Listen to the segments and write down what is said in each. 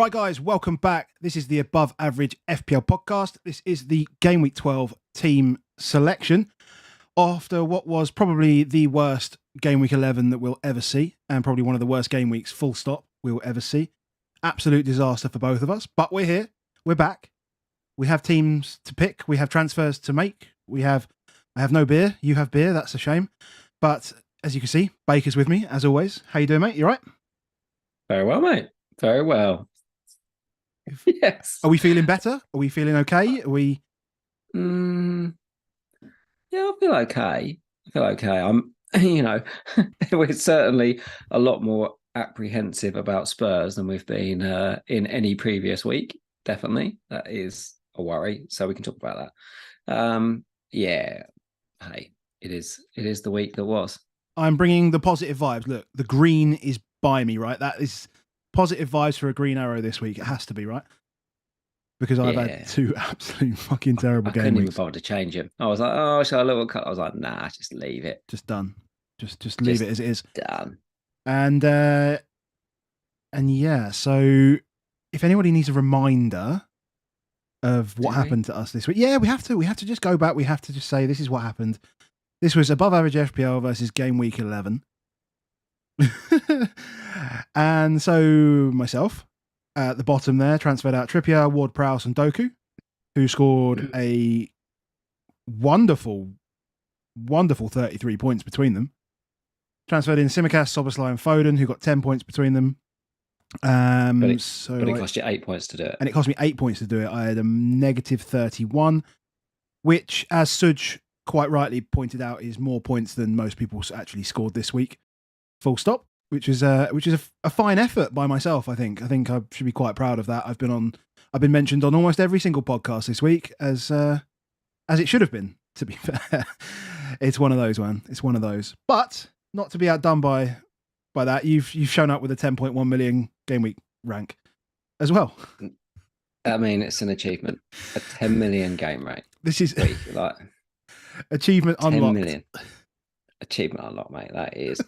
Right, guys, welcome back. This is the Above Average FPL podcast. This is the Game Week 12 team selection after what was probably the worst Game Week 11 that we'll ever see, and probably one of the worst game weeks, full stop, we'll ever see. Absolute disaster for both of us, but we're here. We're back. We have teams to pick. We have transfers to make. I have no beer. You have beer. That's a shame. But as you can see, Baker's with me, as always. How you doing, mate? You all right? Very well, mate. Very well. Yes. Are we feeling better? Are we feeling okay? Are we? Yeah, I feel okay. I'm, we're certainly a lot more apprehensive about Spurs than we've been in any previous week. Definitely. That is a worry. So we can talk about that. Yeah. Hey, it is the week that was. I'm bringing the positive vibes. Look, the green is by me, right? That is positive vibes for a green arrow this week. It has to be, right? Because I've had two absolute fucking terrible game weeks. I couldn't even bother to change him. I was like, oh, shall I little cut? I was like, nah, just leave it. Just done. Just leave it as it is. Done. And yeah, so if anybody needs a reminder of what happened to us this week, yeah, we have to just go back. We have to just say this is what happened. This was Above Average FPL versus Game Week 11. And so myself at the bottom there transferred out Trippier, Ward-Prowse and Doku, who scored a wonderful 33 points between them. Transferred in Tsimikas, Szoboszlai and Foden, who got 10 points between them. But it cost you 8 points to do it. And it cost me 8 points to do it. I had a negative 31, which, as Suj quite rightly pointed out, is more points than most people actually scored this week. Full stop. Which is a fine effort by myself. I think I should be quite proud of that. I've been mentioned on almost every single podcast this week as it should have been. To be fair, it's one of those, man. It's one of those. But not to be outdone by that, you've shown up with a 10.1 million game week rank as well. I mean, it's an achievement. A 10 million game rank. This is like achievement 10 unlocked. Million. Achievement unlocked, mate. That is.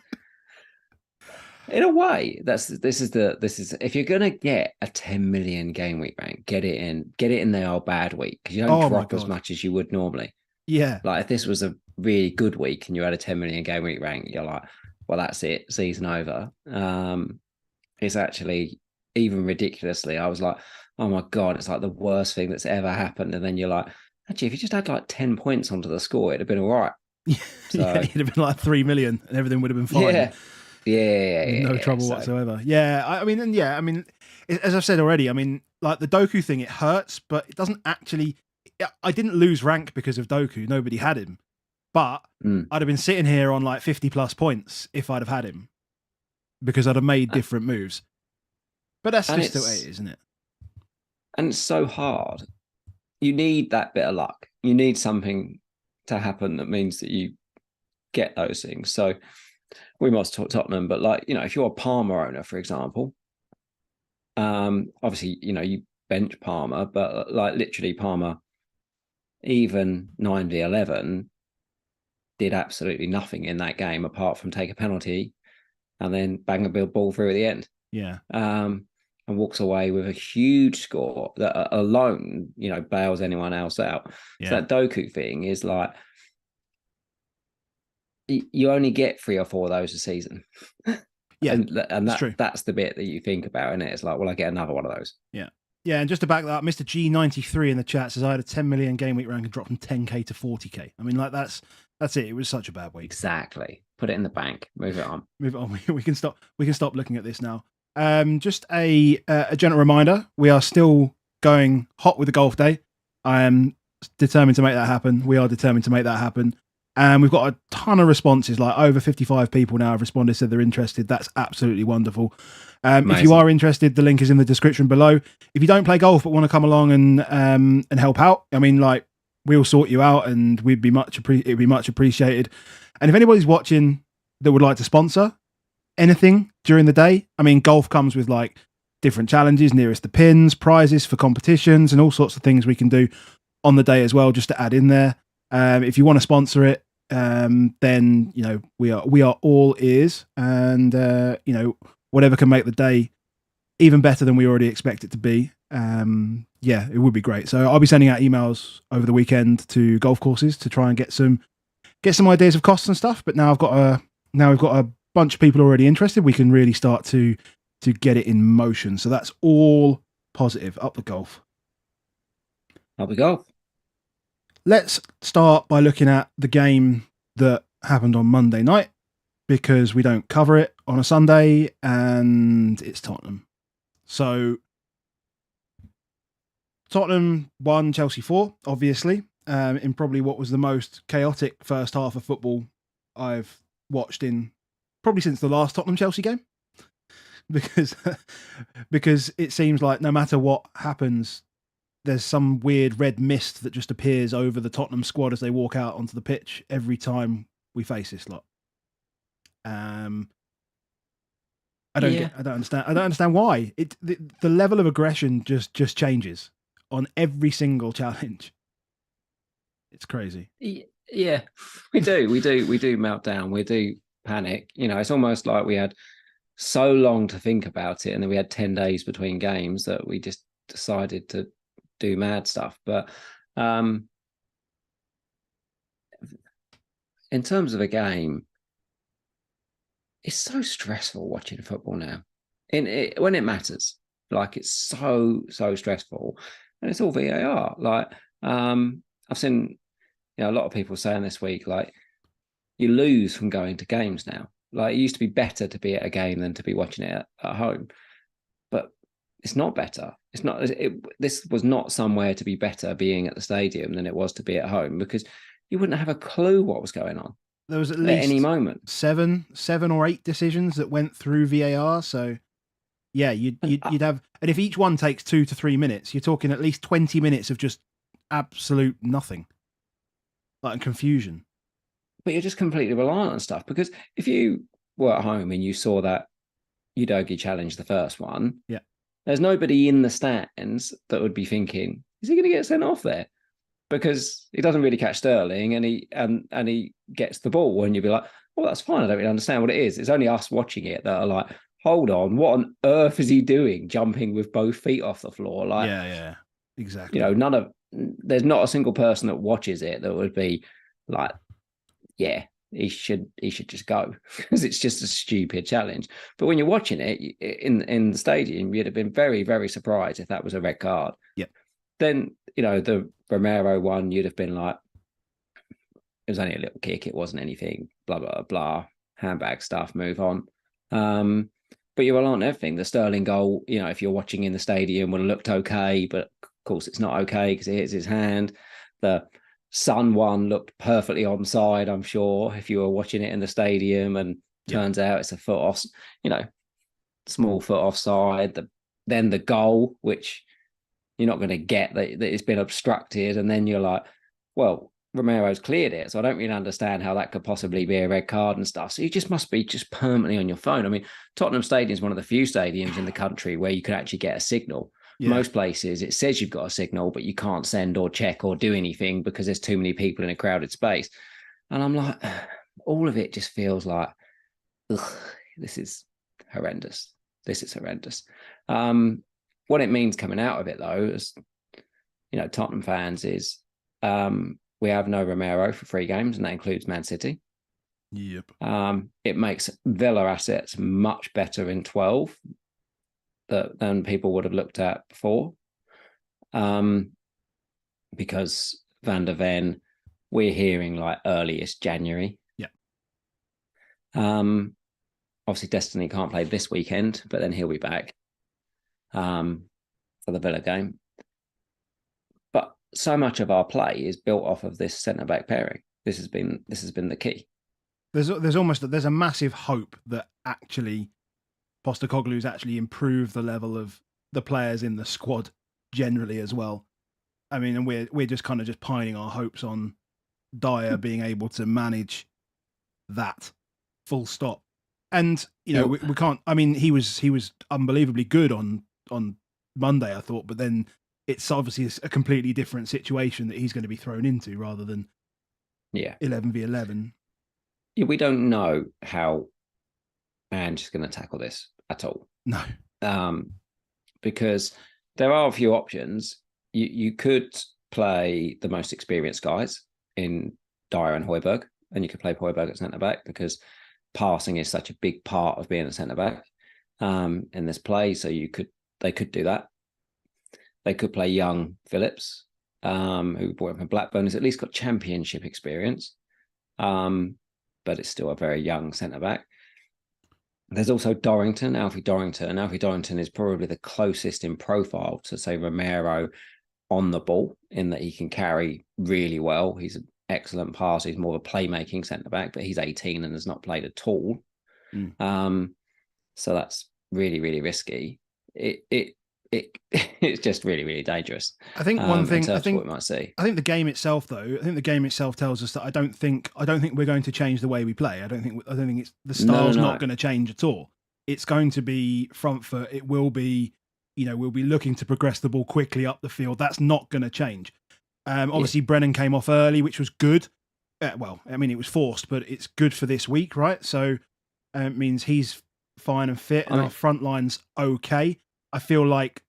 In a way, this is if you're gonna get a 10 million game week rank, get it in the old bad week, because you don't drop as much as you would normally. Yeah, like if this was a really good week and you had a 10 million game week rank, you're like, well, that's it, season over. It's actually even ridiculously, I was like, oh my god, it's like the worst thing that's ever happened. And then you're like, actually, if you just had like 10 points onto the score, it'd have been all right. So, yeah, it'd have been like 3 million and everything would have been fine. Yeah. No trouble whatsoever. Yeah, I mean, as I've said already, I mean, like the Doku thing, it hurts, but it doesn't actually. I didn't lose rank because of Doku. Nobody had him, but I'd have been sitting here on like 50 plus points if I'd have had him, because I'd have made different moves. But that's just the way it is, isn't it? And it's so hard. You need that bit of luck. You need something to happen that means that you get those things. So. We must talk Tottenham, but like, if you're a Palmer owner, for example, obviously, you bench Palmer, but like literally Palmer, even 9v11, did absolutely nothing in that game apart from take a penalty and then bang a ball through at the end. Yeah. And walks away with a huge score that alone, bails anyone else out. Yeah. So that Doku thing is like, you only get 3 or 4 of those a season. Yeah, and that's the bit that you think about, and it's like, well, I get another one of those. Yeah. Yeah, and just to back that up, Mr. G93 in the chat says I had a 10 million game week rank and dropped from 10k to 40k. I mean, like that's it. It was such a bad week. Exactly. Put it in the bank. Move it on. Move it on. We can stop looking at this now. Just a gentle reminder, we are still going hot with the golf day. I am determined to make that happen. We are determined to make that happen. And we've got a ton of responses, like over 55 people now have responded, said they're interested. That's absolutely wonderful. If you are interested, the link is in the description below. If you don't play golf but want to come along and help out, I mean, like, we'll sort you out and it'd be much appreciated. And if anybody's watching that would like to sponsor anything during the day, I mean, golf comes with like different challenges, nearest the pins, prizes for competitions, and all sorts of things we can do on the day as well, just to add in there. If you want to sponsor it, then we are all ears, and whatever can make the day even better than we already expect it to be. Yeah, it would be great. So I'll be sending out emails over the weekend to golf courses to try and get some ideas of costs and stuff. But now we've got a bunch of people already interested. We can really start to get it in motion. So that's all positive. Up the golf. Up we go. Let's start by looking at the game that happened on Monday night, because we don't cover it on a Sunday, and it's Tottenham. So Tottenham won, Chelsea 4, obviously, in probably what was the most chaotic first half of football I've watched in probably since the last Tottenham-Chelsea game. Because it seems like no matter what happens, there's some weird red mist that just appears over the Tottenham squad as they walk out onto the pitch every time we face this lot. I don't understand why. The level of aggression just changes on every single challenge. It's crazy. Yeah, we do melt down. We do panic. It's almost like we had so long to think about it, and then we had 10 days between games that we just decided to do mad stuff. But in terms of a game, it's so stressful watching football now. When it matters, like it's so stressful, and it's all VAR. Like I've seen, a lot of people saying this week, like you lose from going to games now. Like it used to be better to be at a game than to be watching it at home, but it's not better. It's not. This was not somewhere to be better being at the stadium than it was to be at home, because you wouldn't have a clue what was going on. There was at least any moment seven or eight decisions that went through VAR. So yeah, you'd have, and if each one takes 2 to 3 minutes, you're talking at least 20 minutes of just absolute nothing, like confusion. But you're just completely reliant on stuff, because if you were at home and you saw that Udogie challenge the first one, yeah, there's nobody in the stands that would be thinking, is he going to get sent off there? Because he doesn't really catch Sterling, and he gets the ball, and you'd be like, well, that's fine. I don't really understand what it is. It's only us watching it that are like, hold on, what on earth is he doing, jumping with both feet off the floor? Like, yeah, exactly. There's not a single person that watches it that would be like, yeah, he should just go, because it's just a stupid challenge. But when you're watching it in the stadium, you'd have been very, very surprised if that was a red card. Yep. Then, the Romero one, you'd have been like, it was only a little kick, it wasn't anything, blah, blah, blah, handbag stuff, move on. But you rely on everything. The Sterling goal, if you're watching in the stadium, would have looked okay, but of course it's not okay because it hits his hand. The Son one looked perfectly onside, I'm sure, if you were watching it in the stadium, and turns out it's a foot off, small foot offside. Then the goal, which you're not going to get, that it's been obstructed, and then you're like, well, Romero's cleared it, so I don't really understand how that could possibly be a red card and stuff. So you just must be just permanently on your phone. I mean, Tottenham Stadium is one of the few stadiums in the country where you can actually get a signal. Yeah. Most places it says you've got a signal, but you can't send or check or do anything because there's too many people in a crowded space. And I'm like, all of it just feels like, ugh, this is horrendous. This is horrendous. What it means coming out of it, though, as Tottenham fans, is we have no Romero for 3 games, and that includes Man City. Yep. It makes Villa assets much better in 12 than people would have looked at before. Because Van der Ven, we're hearing like earliest January. Yeah. Obviously, Destiny can't play this weekend, but then he'll be back for the Villa game. But so much of our play is built off of this centre-back pairing. This has been the key. There's a massive hope that actually Postecoglou's actually improved the level of the players in the squad generally as well. I mean, and we're just kind of just pining our hopes on Dyer being able to manage that, full stop. And we can't. I mean, he was unbelievably good on Monday, I thought, but then it's obviously a completely different situation that he's going to be thrown into rather than 11v11. Yeah, we don't know how Ange is going to tackle this at all. No. because there are a few options. You could play the most experienced guys in Dyer and Højbjerg, and you could play Højbjerg at centre back because passing is such a big part of being a centre back in this play. So they could do that. They could play young Phillips, who brought him from Blackburn, has at least got championship experience, but it's still a very young centre back. There's also Dorrington, Alfie Dorrington. Alfie Dorrington is probably the closest in profile to, say, Romero on the ball, in that he can carry really well. He's an excellent passer. He's more of a playmaking centre back, but he's 18 and has not played at all. So that's really, really risky. It's just really, really dangerous. I think one thing I think what we might see. I think the game itself, though. I think the game itself tells us that I don't think we're going to change the way we play. I don't think it's the style's not going to change at all. It's going to be front foot. It will be, we'll be looking to progress the ball quickly up the field. That's not going to change. Obviously, Brennan came off early, which was good. Well, I mean, it was forced, but it's good for this week, right? So it means he's fine and fit, and our front line's okay. I feel like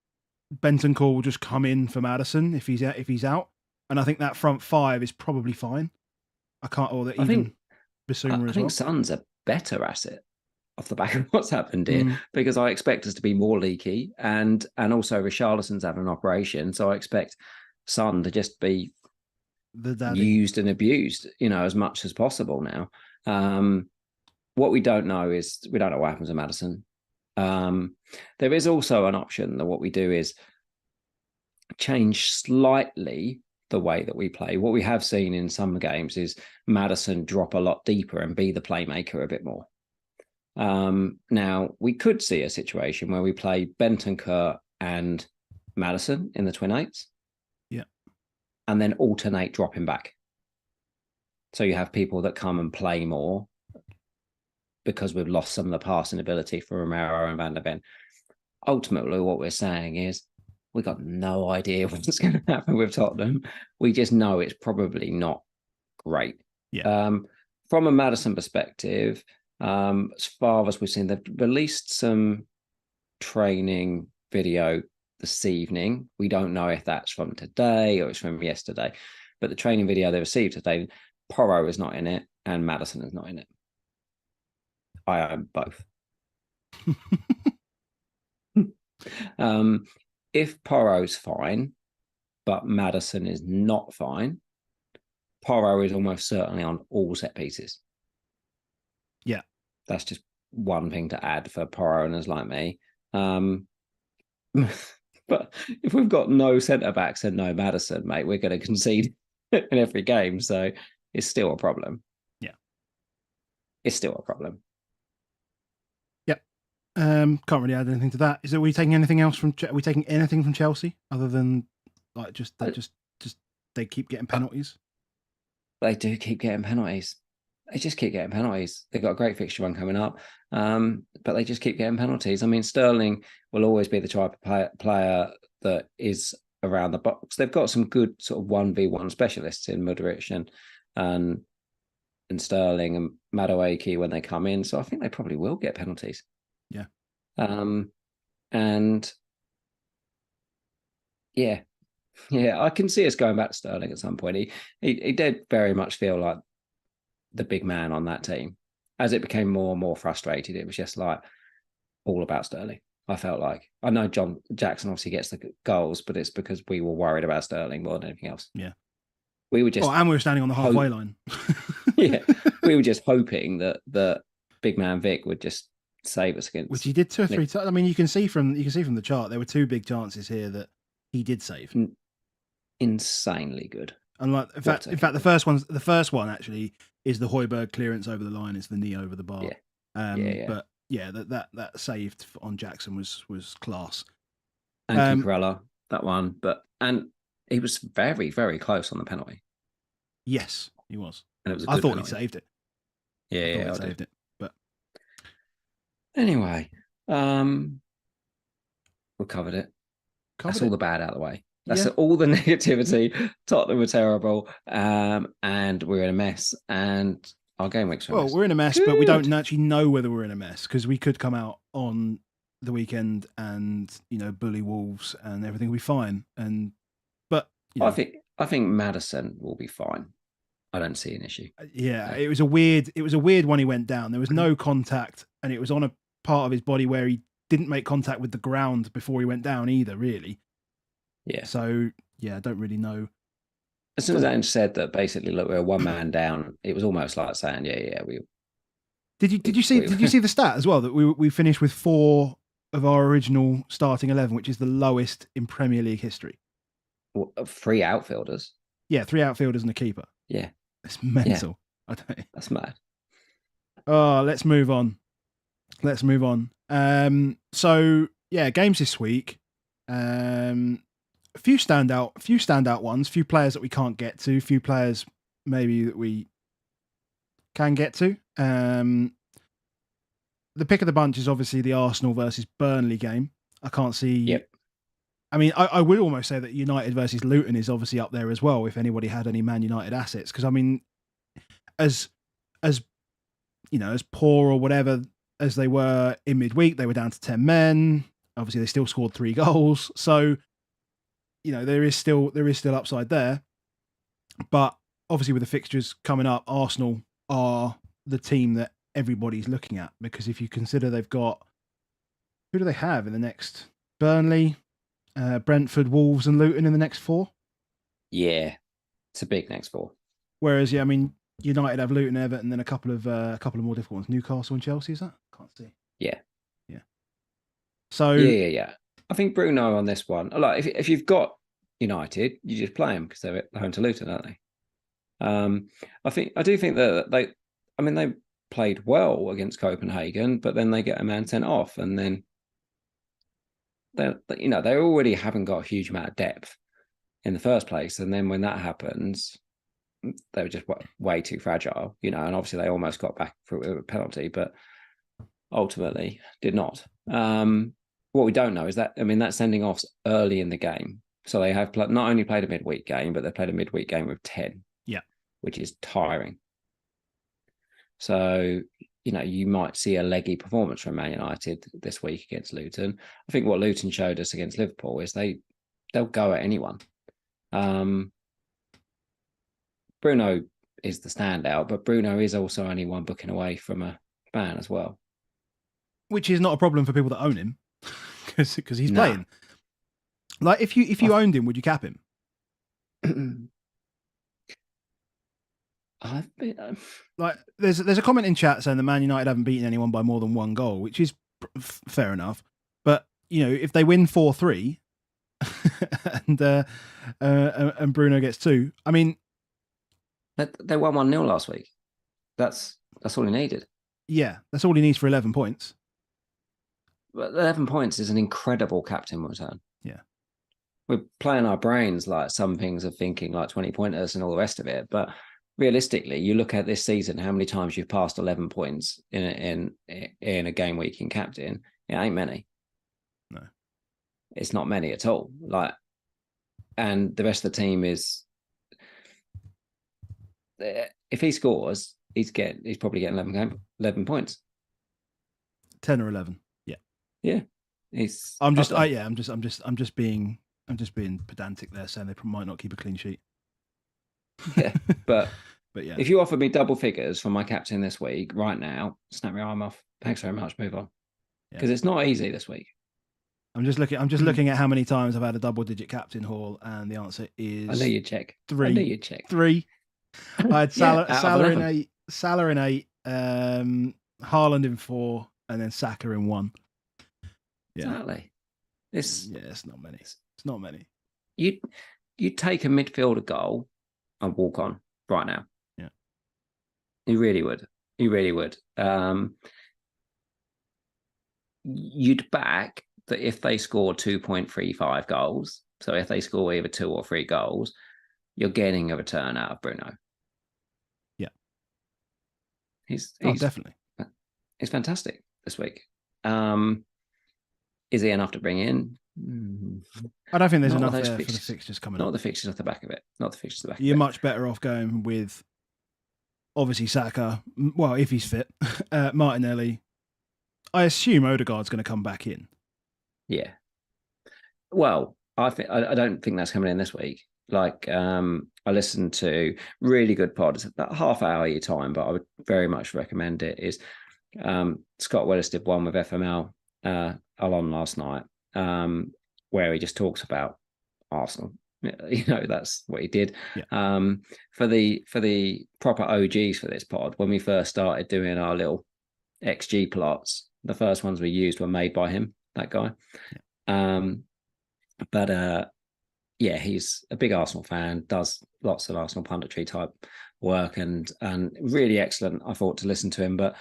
Bentancur will just come in for Maddison if he's out, and I think that front five is probably fine. I think Bissouma as well. Son's a better asset off the back of what's happened here, because I expect us to be more leaky, and also Richarlison's having an operation, so I expect Son to just be used and abused, as much as possible now. What we don't know is what happens to Maddison. There is also an option that what we do is change slightly the way that we play. What we have seen in some games is Maddison drop a lot deeper and be the playmaker a bit more. Now, we could see a situation where we play Bentancur and Maddison in the twin eights. Yeah. And then alternate dropping back. So you have people that come and play more, because we've lost some of the passing ability for Romero and Van der Ven. Ultimately, what we're saying is we got no idea what's going to happen with Tottenham. We just know it's probably not great. Yeah. From a Maddison perspective, as far as we've seen, they've released some training video this evening. We don't know if that's from today or it's from yesterday, but the training video they received today, Porro is not in it and Maddison is not in it. I own both. If Porro's fine, but Maddison is not fine, Porro is almost certainly on all set pieces. Yeah. That's just one thing to add for Porro owners like me. But if we've got no centre-backs and no Maddison, mate, we're going to concede in every game. So it's still a problem. Yeah. It's still a problem. Can't really add anything to that. Are we taking anything else from? Are we taking anything from Chelsea other than like they keep getting penalties? They do keep getting penalties. They just keep getting penalties. They've got a great fixture run coming up, but they just keep getting penalties. I mean, Sterling will always be the type of player that is around the box. They've got some good sort of 1v1 specialists in Mudryk and Sterling and Madueke when they come in. So I think they probably will get penalties. Yeah. And yeah, I can see us going back to Sterling at some point. He did very much feel like the big man on that team. As it became more and more frustrated, it was just like all about Sterling. I felt like, I know John Jackson obviously gets the goals, but it's because we were worried about Sterling more than anything else. Yeah. We were just, and we were standing on the halfway line. Yeah. We were just hoping that big man Vic would just save us against, which he did 2 or 3 times. I mean, you can see from the chart there were 2 big chances here that he did save. Insanely good. And like, in fact, the first one actually is the Højbjerg clearance over the line. It's the knee over the bar. Yeah. But yeah, that saved on Jackson was class. And Cucurella, that one, and he was very, very close on the penalty. Yes, he was. And it was. I thought he saved it. Yeah, I saved it. But anyway, we covered it. That's all the bad out of the way. That's all the negativity. Tottenham were terrible, and we're in a mess. And our game week's we're in a mess, but we don't actually know whether we're in a mess because we could come out on the weekend and bully Wolves and everything will be fine. But I think Maddison will be fine. I don't see an issue. Yeah, it was a weird one. He went down. There was no contact, and it was on a part of his body where he didn't make contact with the ground before he went down either. Really. Yeah. So yeah, I don't really know. As soon as Ange said that, basically, look, we're one man down. It was almost like saying, yeah, we. Did you see the stat as well that we finished with 4 of our original starting 11, which is the lowest in Premier League history. 3 outfielders. Yeah, 3 outfielders and a keeper. Yeah, it's mental. Yeah. That's mad. Oh, let's move on. So yeah, games this week. A few standout ones. Few players that we can't get to. Few players maybe that we can get to. The pick of the bunch is obviously the Arsenal versus Burnley game. I can't see. Yep. I mean, I would almost say that United versus Luton is obviously up there as well. If anybody had any Man United assets, because I mean, as poor or whatever as they were in midweek, they were down to 10 men. Obviously, they still scored 3 goals. So, there is still upside there. But obviously, with the fixtures coming up, Arsenal are the team that everybody's looking at, because if you consider they've got, who do they have in the next? Burnley, Brentford, Wolves, and Luton in the next 4. Yeah, it's a big next 4. Whereas, yeah, I mean, United have Luton, Everton, then a couple of more difficult ones. Newcastle and Chelsea, is that? Can't see. Yeah. So yeah. I think Bruno on this one. Like, if you've got United, you just play them because they're home to Luton, aren't they? I do think that they played well against Copenhagen, but then they get a man sent off, and then they already haven't got a huge amount of depth in the first place, and then when that happens, they were just way too fragile, and obviously they almost got back for a penalty, but ultimately did not. What we don't know is that sending offs early in the game, so they have not only played a midweek game, but they played a midweek game with 10. Yeah, which is tiring. So, you might see a leggy performance from Man United this week against Luton. I think what Luton showed us against Liverpool is they'll go at anyone. Bruno is the standout, but Bruno is also only one booking away from a ban as well. Which is not a problem for people that own him, because he's playing. Like, if you owned him, would you cap him? Like, there's a comment in chat saying that Man United haven't beaten anyone by more than 1 goal, which is fair enough. But if they win 4-3 and Bruno gets 2, I mean, they won 1-0 last week. That's all he needed. Yeah, that's all he needs for 11 points. But 11 points is an incredible captain return. Yeah, we're playing our brains like some things are thinking like 20 pointers and all the rest of it, but realistically, you look at this season, how many times you've passed 11 points in a game week in captain, it ain't many. No. It's not many at all. And the rest of the team is, if he scores, he's probably getting 11 points. 10 or 11. Yeah. Yeah. I'm just being pedantic there, saying they might not keep a clean sheet. Yeah, but yeah, if you offered me double figures for my captain this week, right now, snap your arm off. Thanks very much. Move on, because it's not easy this week. I'm just looking at how many times I've had a double-digit captain haul, and the answer is. I know you check. 3. I know you check. 3. I had Salah in 8, Haaland in 4, and then Saka in 1. Yeah. Exactly. It's not many. It's not many. You'd take a midfielder goal and walk on right now. Yeah. You really would. You'd back that if they score 2.35 goals, so if they score either 2 or 3 goals, you're getting a return out of Bruno. Yeah. He's definitely. He's fantastic this week. Is he enough to bring in? I don't think there's enough there for the fixtures coming up. Not the fixtures off the back of it. You're much better off going with, obviously, Saka. Well, if he's fit, Martinelli, I assume Odegaard's going to come back in. Yeah. Well, I don't think that's coming in this week. Like, I listened to really good pod. It's about half hour your time, but I would very much recommend it. Is Scott Willis did one with FML Alon last night, where he just talks about Arsenal. That's what he did. Yeah. For the proper OGs for this pod, when we first started doing our little XG plots, the first ones we used were made by him, that guy. Yeah. But yeah, he's a big Arsenal fan, does lots of Arsenal punditry type work, and really excellent, I thought, to listen to him. But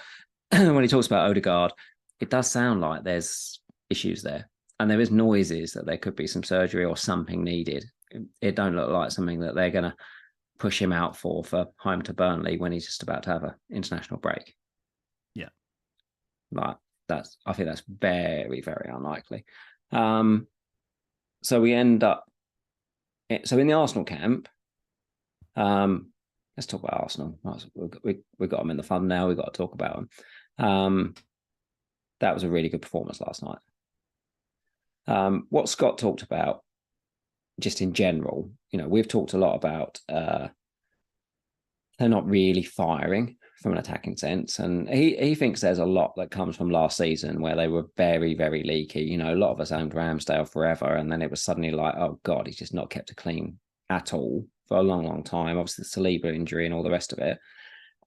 when he talks about Odegaard, it does sound like there's issues there, and there is noises that there could be some surgery or something needed. It don't look like something that they're going to push him out for home to Burnley when he's just about to have an international break. Yeah, like I think that's very, very unlikely. So we end up. So in the Arsenal camp, let's talk about Arsenal. We've got them in the fun now. We've got to talk about them. That was a really good performance last night. What Scott talked about, just in general, we've talked a lot about they're not really firing from an attacking sense, and he thinks there's a lot that comes from last season where they were very, very leaky. A lot of us owned Ramsdale forever, and then it was suddenly like, oh god, he's just not kept it clean at all for a long, long time. Obviously the Saliba injury and all the rest of it,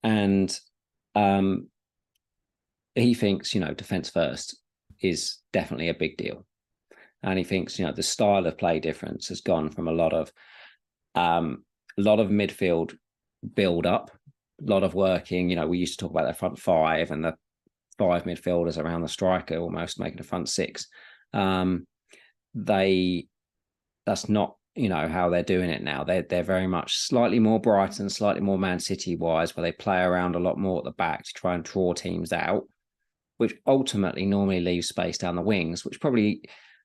and he thinks defense first is definitely a big deal, and he thinks the style of play difference has gone from a lot of midfield build up, a lot of working. We used to talk about their front five and the five midfielders around the striker, almost making a front six. That's not how they're doing it now. They're very much slightly more Brighton, slightly more Man City wise, where they play around a lot more at the back to try and draw teams out, which ultimately normally leaves space down the wings, which probably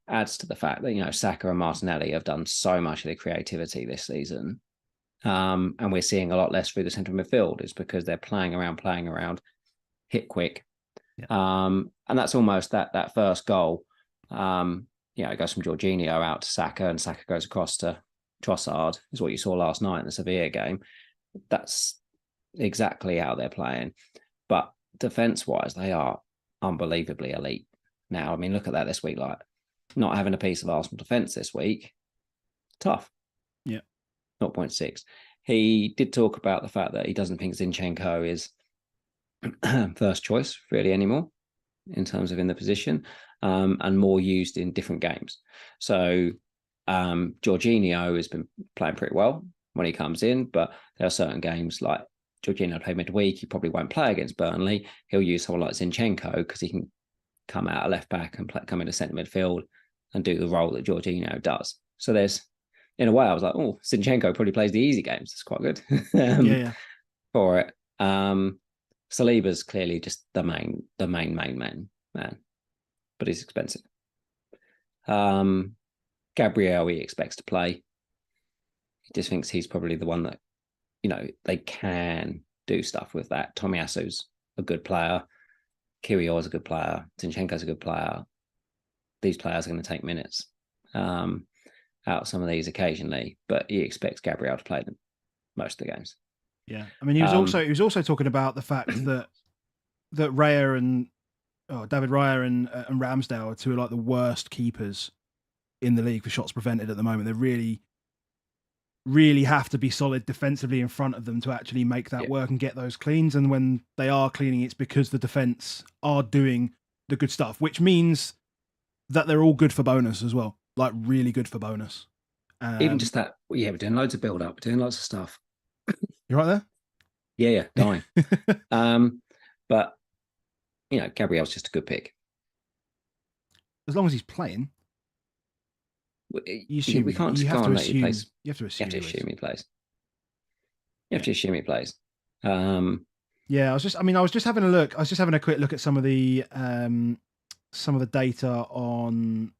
adds to the fact that Saka and Martinelli have done so much of the creativity this season. And we're seeing a lot less through the central midfield is because they're playing around, hit quick. Yeah. And that's almost that first goal. It goes from Jorginho out to Saka, and Saka goes across to Trossard, is what you saw last night in the Sevilla game. That's exactly how they're playing. But defence-wise, they are unbelievably elite. Now, I mean, look at that this week. Like, not having a piece of Arsenal defence this week, tough. Yeah. 0.6. He did talk about the fact that he doesn't think Zinchenko is first choice really anymore in terms of in the position, and more used in different games. So Jorginho has been playing pretty well when he comes in, but there are certain games like Jorginho played midweek. He probably won't play against Burnley. He'll use someone like Zinchenko because he can come out of left back and come into centre midfield and do the role that Jorginho does. So there's, in a way, I was like, oh, Zinchenko probably plays the easy games. It's quite good yeah. for it. Saliba's clearly just the main man, but he's expensive. Gabriel, he expects to play. He just thinks he's probably the one that, they can do stuff with that. Tomiyasu's a good player. Kyrgios's a good player. Zinchenko's a good player. These players are going to take minutes out of some of these occasionally, but he expects Gabriel to play them most of the games. Yeah, I mean, he was also talking about the fact that Raya and David Raya and Ramsdale are two of like the worst keepers in the league for shots prevented at the moment. They really, really have to be solid defensively in front of them to actually make that work and get those cleans. And when they are cleaning, it's because the defense are doing the good stuff, which means that they're all good for bonus as well, like really good for bonus. Even just that, we're doing loads of build up, we're doing lots of stuff. You're right there? Yeah, dying. But Gabriel's just a good pick. As long as he's playing. We can't just go and let you play. You have to assume he plays. You have to assume he plays. Yeah, I was just having a look. I was just having a quick look at some of the data on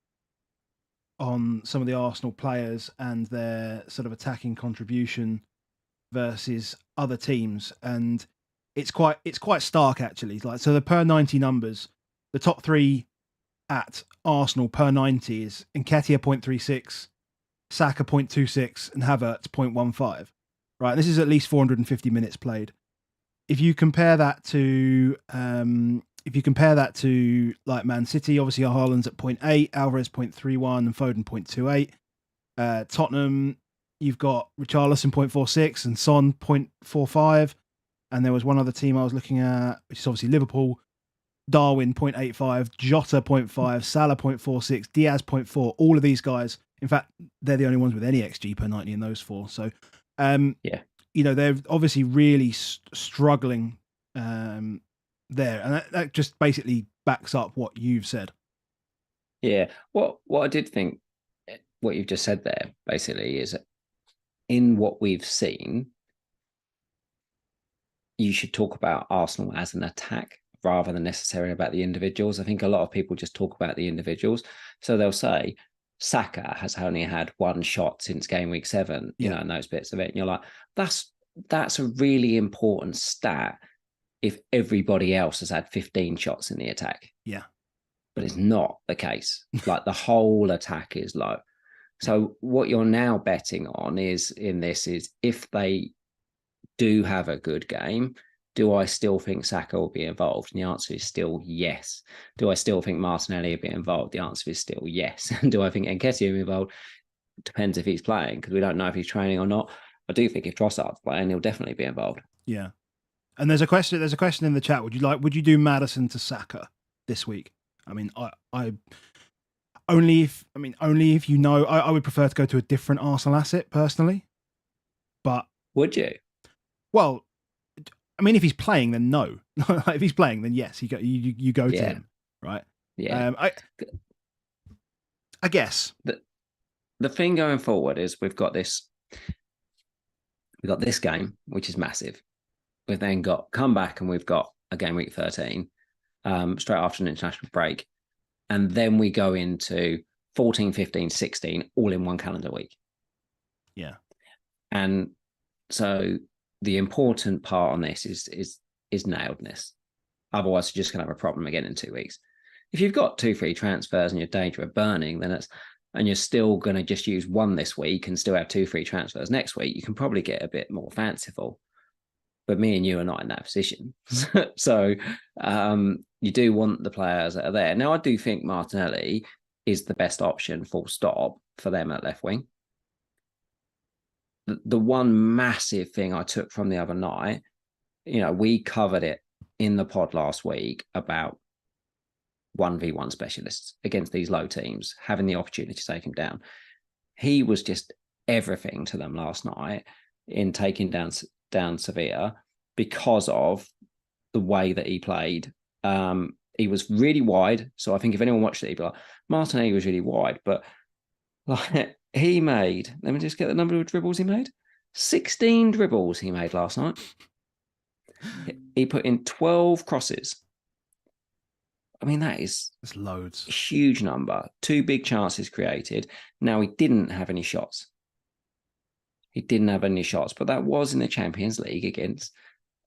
some of the Arsenal players and their sort of attacking contribution versus other teams, and it's quite stark actually. Like, so the per 90 numbers, the top three at Arsenal per 90 is Nketiah 0.36, Saka 0.26, and Havertz 0.15. Right, this is at least 450 minutes played. If you compare that to like Man City, obviously Haaland's at 0.8, Alvarez 0.31, and Foden 0.28. Tottenham, you've got Richarlison 0.46 and Son 0.45. And there was one other team I was looking at, which is obviously Liverpool. Darwin 0.85, Jota 0.5, Salah 0.46, Diaz 0.4. All of these guys, in fact, they're the only ones with any XG per 90 in those four. So, yeah, they're obviously really struggling there, and that just basically backs up what you've said. Yeah. What I did think, what you've just said there, basically, is in what we've seen, you should talk about Arsenal as an attack rather than necessarily about the individuals. I think a lot of people just talk about the individuals. So they'll say Saka has only had one shot since game week 7, and those bits of it. And you're like, that's a really important stat if everybody else has had 15 shots in the attack. Yeah. But it's not the case. Like the whole attack is low. So what you're now betting on is if they do have a good game, do I still think Saka will be involved? And the answer is still yes. Do I still think Martinelli will be involved? The answer is still yes. And do I think Nketiah will be involved? Depends if he's playing, because we don't know if he's training or not. I do think if Trossard's playing, he'll definitely be involved. Yeah. And there's a question in the chat. Would you do Maddison to Saka this week? I mean, I only if I would prefer to go to a different Arsenal asset personally. But would you? Well, I mean, if he's playing, then no. If he's playing, then yes, you go to him, right? Yeah. I guess the thing going forward is we've got this game, which is massive. We've then got come back and we've got a game week 13, straight after an international break. And then we go into 14, 15, 16, all in one calendar week. Yeah. And so the important part on this is nailedness. Otherwise, you're just going to have a problem again in 2 weeks. If you've got 2 free transfers and you're danger of burning, and you're still going to just use one this week and still have 2 free transfers next week, you can probably get a bit more fanciful. But me and you are not in that position. So you do want the players that are there. Now, I do think Martinelli is the best option, full stop, for them at left wing. The one massive thing I took from the other night, we covered it in the pod last week about 1v1 specialists against these low teams, having the opportunity to take him down. He was just everything to them last night in taking down Sevilla because of the way that he played. He was really wide. So I think if anyone watched it, he'd be like, Martinelli was really wide. But like he made, let me just get the number of dribbles he made. 16 dribbles he made last night. He put in 12 crosses. I mean, that's loads. A huge number. 2 big chances created. Now, he didn't have any shots. But that was in the Champions League against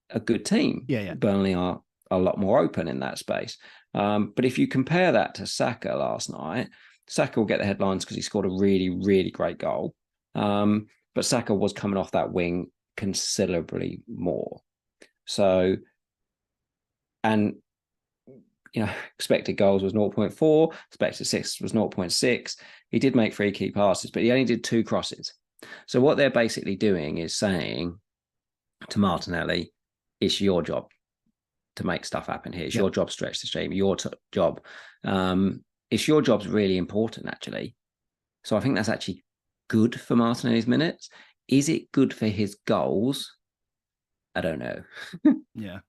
a good team. Yeah. Burnley are a lot more open in that space. But if you compare that to Saka last night, Saka will get the headlines because he scored a really, really great goal. But Saka was coming off that wing considerably more. So, and, expected goals was 0.4, expected assists was 0.6. He did make 3 key passes, but he only did 2 crosses. So what they're basically doing is saying to Martinelli, it's your job to make stuff happen here. It's your job to stretch the stream. Your job. It's your job's really important, actually. So I think that's actually good for Martinelli's minutes. Is it good for his goals? I don't know. Yeah.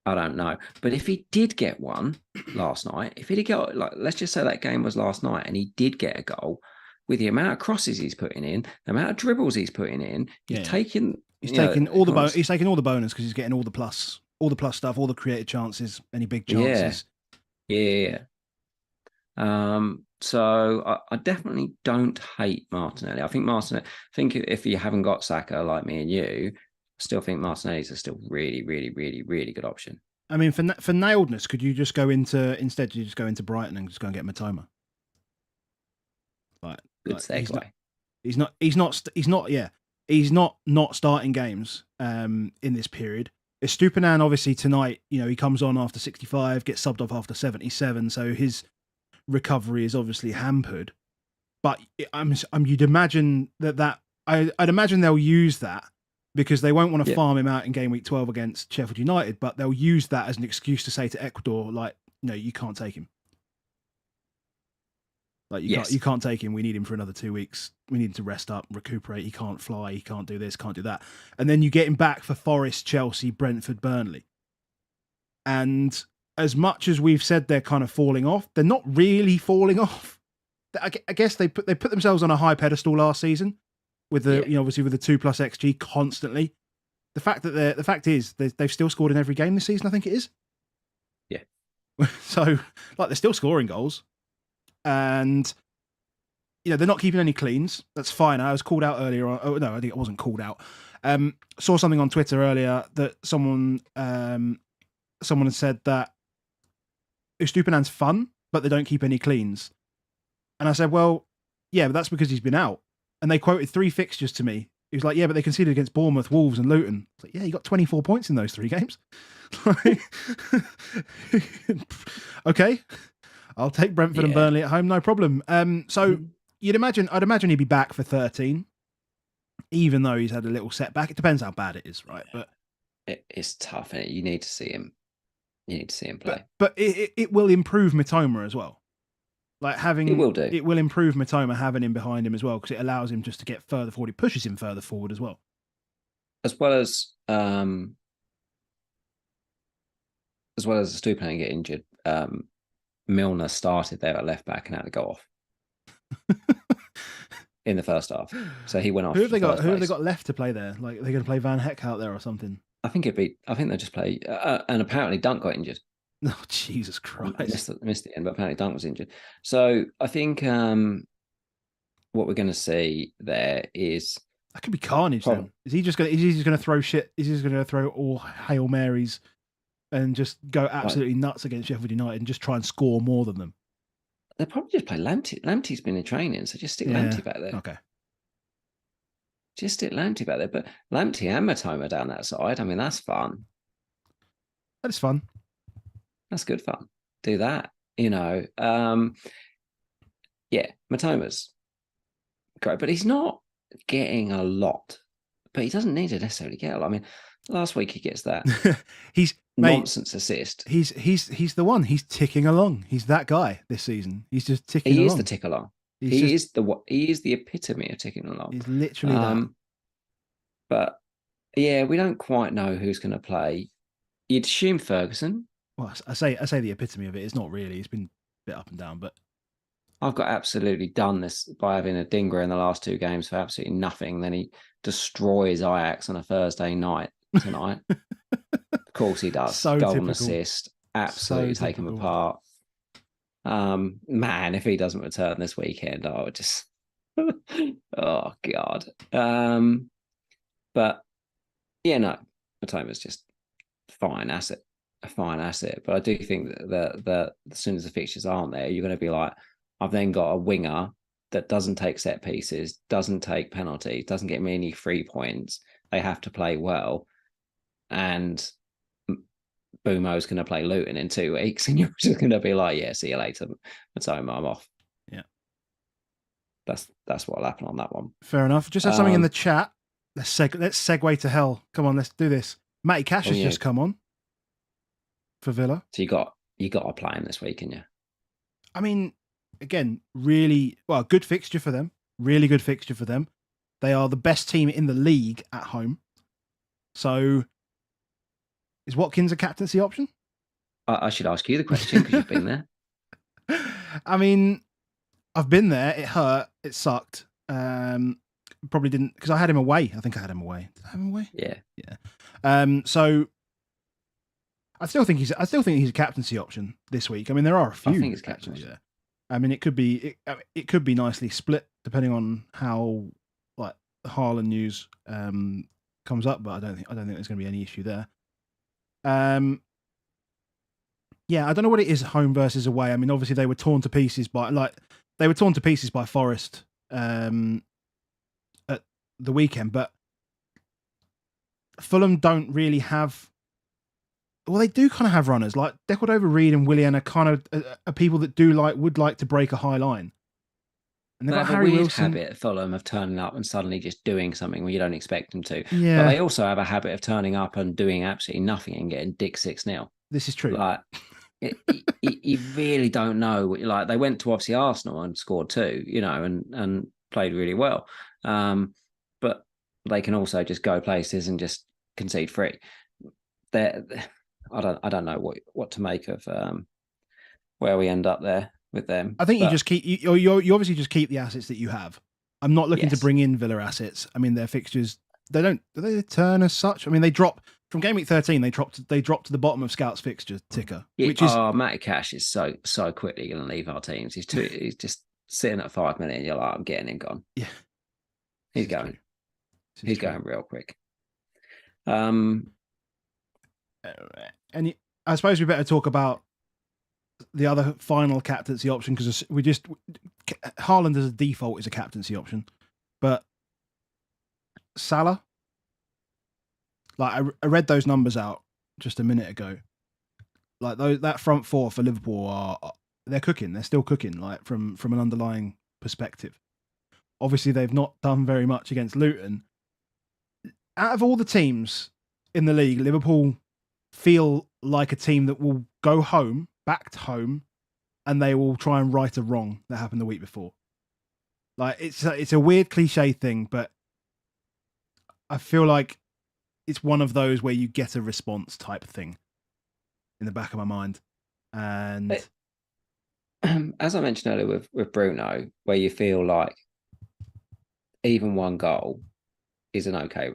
I don't know. But if he did get one last night, if he did get, let's just say that game was last night and he did get a goal, with the amount of crosses he's putting in, the amount of dribbles he's putting in, he's taking all the bonus because he's getting all the plus stuff, all the created chances, any big chances. Yeah. So I definitely don't hate Martinelli. I think if you haven't got Saka like me and you, I still think Martinelli's a still really, really, really, really good option. I mean, for nailedness, could you just go into instead? You just go into Brighton and just go and get Mitoma. Good Like he's not, segue. he's not, he's not, he's not. Yeah, he's not starting games in this period. Estupinan obviously tonight. He comes on after 65, gets subbed off after 77, so his recovery is obviously hampered. But you'd imagine I'd imagine they'll use that because they won't want to farm him out in game week 12 against Sheffield United, but they'll use that as an excuse to say to Ecuador, like, no, you can't take him. Like you can't take him. We need him for another 2 weeks. We need him to rest up, recuperate. He can't fly. He can't do this. Can't do that. And then you get him back for Forest, Chelsea, Brentford, Burnley. And as much as we've said they're kind of falling off, they're not really falling off. I guess they put themselves on a high pedestal last season with the obviously with the 2+ XG constantly. The fact is they've still scored in every game this season. I think it is. Yeah. So like they're still scoring goals. And they're not keeping any cleans. That's fine. I was called out earlier on. Oh no, I think it wasn't called out. Saw something on Twitter earlier that someone had said that Estupinan's fun, but they don't keep any cleans. And I said, well, yeah, but that's because he's been out. And they quoted 3 fixtures to me. He was like, yeah, but they conceded against Bournemouth, Wolves, and Luton. I was like, yeah, he got 24 points in those 3 games. Okay. I'll take Brentford and Burnley at home, no problem. So I'd imagine he'd be back for 13, even though he's had a little setback. It depends how bad it is, right? But it's tough, and you need to see him. You need to see him play. But it will improve Mitoma as well. Like it will improve Mitoma having him behind him as well, because it allows him just to get further forward. It pushes him further forward as well. As well as Stupinan get injured. Milner started there at left back and had to go off in the first half, so he went off. Who have they got left to play there? Like they're going to play Van Heck out there or something? I think they'll just play. And apparently Dunk got injured. Oh Jesus Christ! I missed the end, but apparently Dunk was injured. So I think what we're going to see there is that could be carnage. Then is he just going to throw shit? Is he just going to throw all Hail Marys and just go absolutely nuts against Sheffield United and just try and score more than them? They'll probably just play Lamptey. Lamptey's been in training, so just stick Lamptey back there. Okay. Just stick Lamptey back there. But Lamptey and Mitoma down that side, I mean, that's fun. That is fun. That's good fun. Do that, Mitoma's great, but he's not getting a lot. But he doesn't need to necessarily get a lot. I mean, last week he gets that he's nonsense assist. He's the one. He's ticking along. He's that guy this season. He's just ticking along. He is the tick along. He is the epitome of ticking along. He's literally that. But yeah, we don't quite know who's going to play. You'd assume Ferguson. Well, I say the epitome of it. It's not really. It's been a bit up and down, but I've got absolutely done this by having a dinger in the last 2 games for absolutely nothing. Then he destroys Ajax on a Thursday night tonight. Of course he does. So goal typical. And assist, absolutely take him apart. Man, if he doesn't return this weekend, I would just oh God. But yeah, no, Mitoma's just a fine asset. But I do think that as soon as the fixtures aren't there, you're going to be like, I've then got a winger that doesn't take set pieces, doesn't take penalties, doesn't get many free points. They have to play well. And Bumo's going to play Luton in 2 weeks, and you're just going to be like, yeah, see you later, Mitoma, I'm off. Yeah. That's what'll happen on that one. Fair enough. Just had something in the chat. Let's segue to hell. Come on, let's do this. Matty Cash has just come on for Villa. So you got to play him this week, you? I mean, again, really good fixture for them. Really good fixture for them. They are the best team in the league at home. So, is Watkins a captaincy option? I should ask you the question because you've been there. I mean, I've been there. It hurt. It sucked. Probably didn't, because I had him away. I think I had him away. Did I have him away? Yeah. So I still think he's a captaincy option this week. I mean, there are a few. I think it's captaincy there. I mean, it could be nicely split depending on how like the Haaland news comes up, but I don't think there's going to be any issue there. Yeah, I don't know what it is home versus away. I mean, obviously they were torn to pieces by Forest at the weekend, but Fulham don't really have. Well, they do kind of have runners like Decordova, Reed, and Willian are kind of are people that would like to break a high line. And they've They got have a Harry weird Wilson. habit, Fulham, of turning up and suddenly just doing something when you don't expect them to. But Yeah, they also have a habit of turning up and doing absolutely nothing and getting dick 6-0. this is true. Like, you really don't know. Like, they went to obviously Arsenal and scored two, and played really well. But they can also just go places and just concede free. They're, I don't know what to make of where we end up there with them. I think you But just keep you obviously just keep the assets that you have. I'm not looking to yes, bring in Villa assets. I mean, their fixtures they turn as such. I mean, they drop from game week 13. They dropped to the bottom of Scout's fixture ticker, which is Matty Cash is so quickly going to leave our teams. He's just sitting at 5 minutes. And you're like, I'm getting him gone. yeah, He's going. He's true. going real quick. And I suppose we better talk about the other final captaincy option because Haaland as a default is a captaincy option, but Salah, like I read those numbers out just a minute ago. Like that front four for Liverpool they're cooking. They're still cooking. Like from an underlying perspective. Obviously, they've not done very much against Luton. Out of all the teams in the league, Liverpool feel like a team that will go back to home, and they will try and right a wrong that happened the week before. Like it's a weird cliche thing, but I feel like it's one of those where you get a response type thing in the back of my mind. And as I mentioned earlier with Bruno, where you feel like even one goal is an okay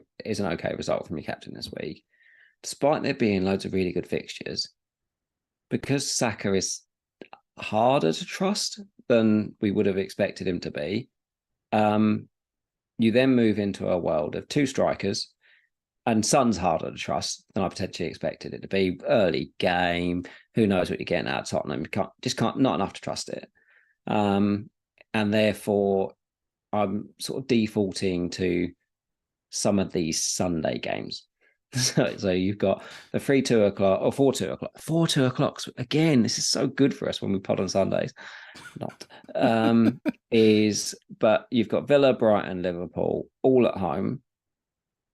result from your captain this week, despite there being loads of really good fixtures, because Saka is harder to trust than we would have expected him to be. You then move into a world of two strikers, and Son's harder to trust than I potentially expected it to be. Early game, who knows what you're getting out of Tottenham? Not enough to trust it. And therefore, I'm sort of defaulting to some of these Sunday games. So you've got the 3 2 o'clock or 4 2 o'clock. 4 2 o'clocks again. This is so good for us when we pod on Sundays. Not but you've got Villa, Brighton, Liverpool all at home,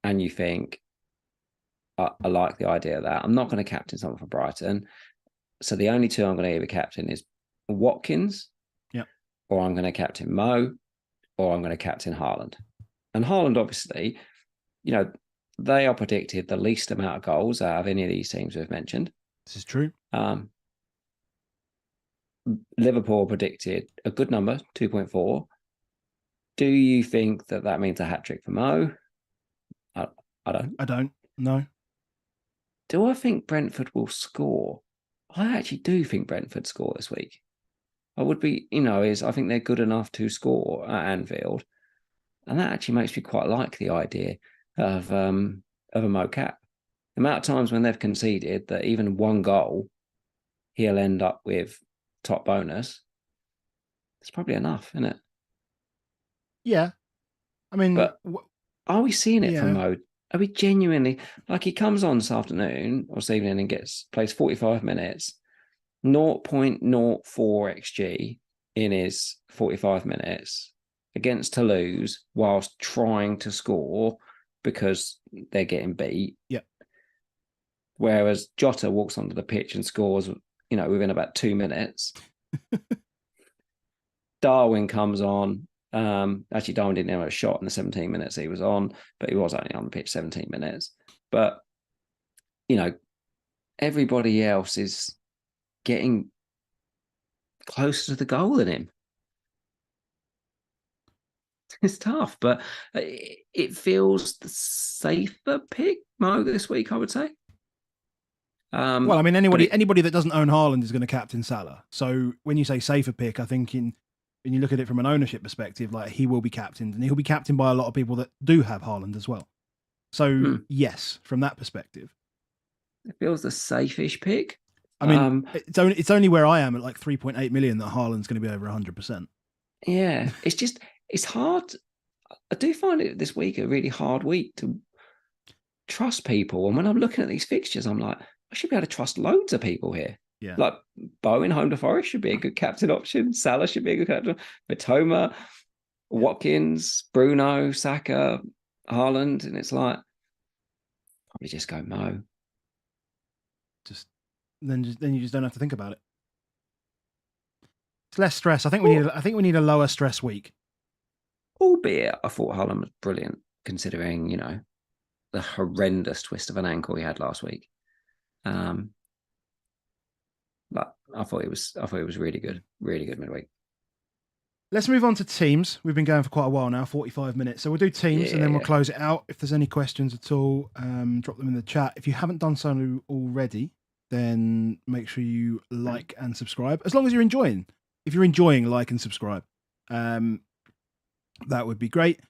and you think I like the idea of that. I'm not going to captain someone for Brighton, so the only two I'm going to either captain is Watkins, or I'm going to captain Mo, or I'm going to captain Haaland. And Haaland, obviously, they are predicted the least amount of goals out of any of these teams we've mentioned. This is true. Liverpool predicted a good number, 2.4. Do you think that means a hat-trick for Mo? I don't. I don't. No. Do I think Brentford will score? I actually do think Brentford score this week. I would be, I think they're good enough to score at Anfield. And that actually makes me quite like the idea of a Mo cap. The amount of times when they've conceded that even one goal, he'll end up with top bonus. It's probably enough, isn't it? Yeah. I mean, but are we seeing it from Mo? Are we genuinely, like, he comes on this afternoon or this evening and plays 45 minutes, 0.04 XG in his 45 minutes against Toulouse whilst trying to score because they're getting beat. Yeah. Whereas Jota walks onto the pitch and scores, within about 2 minutes. Darwin comes on. Actually, Darwin didn't have a shot in the 17 minutes he was on, but he was only on the pitch 17 minutes. But, everybody else is getting closer to the goal than him. It's tough, but it feels the safer pick, Mo, this week, I would say. Well, I mean, anybody that doesn't own Haaland is going to captain Salah. So when you say safer pick, I think when you look at it from an ownership perspective, like, he will be captained, and he'll be captained by a lot of people that do have Haaland as well. So yes, from that perspective, it feels the safe-ish pick. I mean, it's only where I am at like 3.8 million that Haaland's going to be over 100%. Yeah, it's hard. I do find it this week a really hard week to trust people. And when I'm looking at these fixtures, I'm like, I should be able to trust loads of people here. Yeah. Like Bowen home to Forest should be a good captain option. Salah should be a good captain. Mitoma, Watkins, Bruno, Saka, Haaland, and it's like probably just go Mo. Then you just don't have to think about it. It's less stress. I think we need a lower stress week. Albeit, I thought Haaland was brilliant considering the horrendous twist of an ankle he had last week. But I thought it was really good midweek. Let's move on to teams. We've been going for quite a while now, 45 minutes. So we'll do teams and then we'll close it out. If there's any questions at all, drop them in the chat. If you haven't done so already, then make sure you like and subscribe. As long as you're enjoying. If you're enjoying, like and subscribe. That would be great.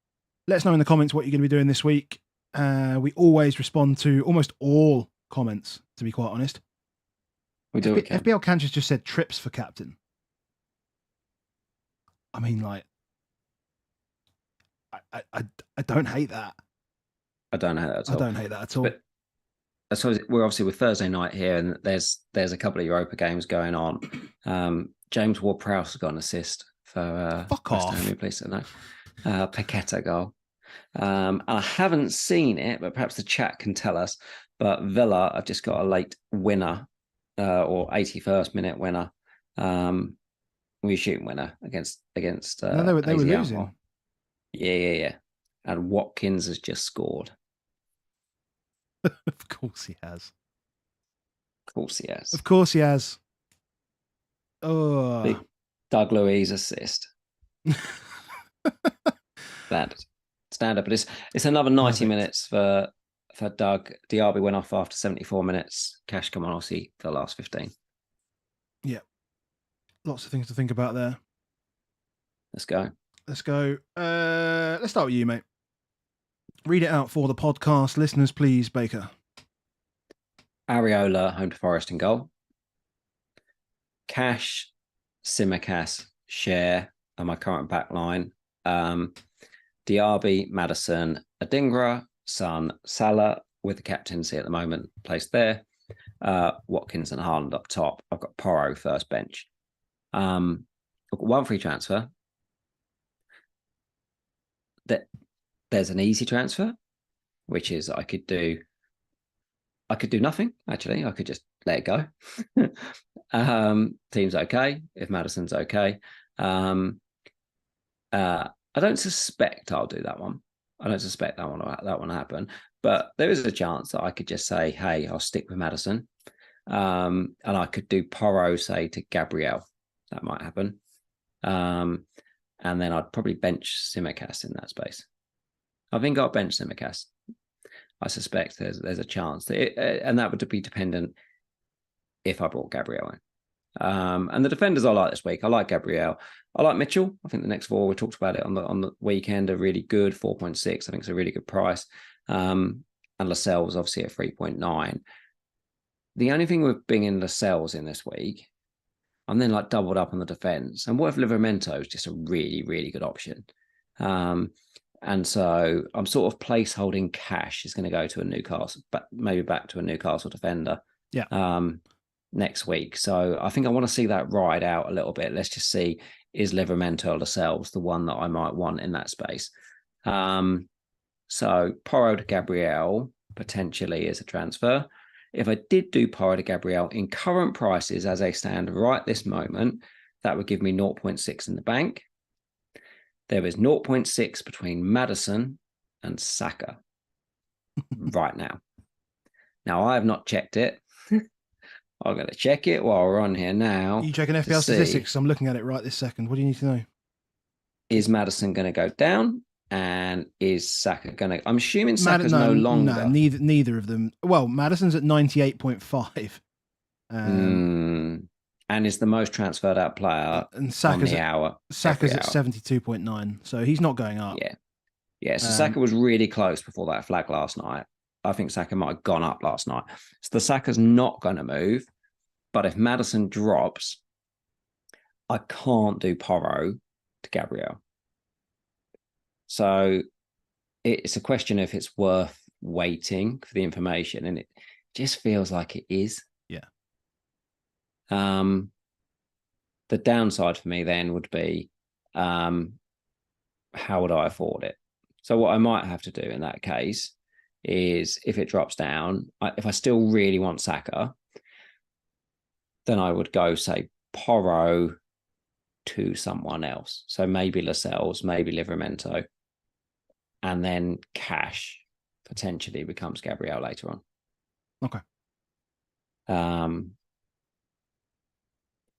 Let us know in the comments what you're going to be doing this week. We always respond to almost all comments, to be quite honest. We do. FBL Canchas just said trips for captain. I mean, like, I don't hate that. I don't hate that at all. I don't hate that at all. But I suppose we're obviously with Thursday night here, and there's a couple of Europa games going on. James Ward-Prowse has got an assist for fuck off. Please no. Paqueta goal. And I haven't seen it, but perhaps the chat can tell us. But Villa have just got a late winner, or 81st minute winner. We shooting winner against. No, they were losing. Yeah. And Watkins has just scored. Of course he has. Of course he has. Oh, Big Doug Luiz assist. Standard, but it's another 90 minutes for Doug. Diaby went off after 74 minutes. Cash come on, I'll see for the last 15. Yeah. Lots of things to think about there. Let's go. Let's start with you, mate. Read it out for the podcast listeners, please, Baker. Areola, home to Forest in goal. Cash, Simicast, Share, and my current back line. Diaby, Maddison, Adingra, Son, Salah, with the captaincy at the moment placed there. Watkins and Haaland up top. I've got Porro first bench. I've got one free transfer. There's an easy transfer, which is I could do nothing, actually. I could just let it go. Team's okay if Maddison's okay. I don't suspect I'll do that one. I don't suspect that one will happen. But there is a chance that I could just say, hey, I'll stick with Maddison. And I could do Porro, say, to Gabriel. That might happen. And then I'd probably bench Simicast in that space. I think I'll bench Simicast. I suspect there's a chance and that would be dependent if I brought Gabriel in. And the defenders I like this week, I like Gabriel. I like Mitchell. I think the next four, we talked about it on the weekend, are really good. 4.6, I think it's a really good price. And Lascelles obviously at 3.9. The only thing with bringing Lascelles in this week, I'm then like doubled up on the defence. And what if Livramento is just a really, really good option? And so I'm sort of placeholding Cash is going to go to a Newcastle, but maybe back to a Newcastle defender. Yeah. Next week. So I think I want to see that ride out a little bit. Let's just see, is Livramento or Lascelles the one that I might want in that space? So Porro to Gabriel potentially is a transfer. If I did do Porro to Gabriel in current prices as they stand right this moment, that would give me 0.6 in the bank. There is 0.6 between Maddison and Saka right now. Now, I have not checked it. I'm going to check it while we're on here now. Are you checking FPL statistics? I'm looking at it right this second. What do you need to know? Is Maddison going to go down? And is Saka going to... I'm assuming Saka's no longer... No, neither of them. Well, Maddison's at 98.5. And is the most transferred out player and Saka's on the hour. Saka's at 72.9, so he's not going up. Yeah. So Saka was really close before that flag last night. I think Saka might have gone up last night. So the Saka's not going to move, But if Maddison drops, I can't do Porro to Gabriel. So it's a question if it's worth waiting for the information, and it just feels like it is. Yeah. The downside for me then would be, how would I afford it? So what I might have to do in that case is, if it drops down, if I still really want Saka, then I would go, say, Porro to someone else. So maybe Lascelles, maybe Livramento, and then cash potentially becomes Gabriel later on. Okay.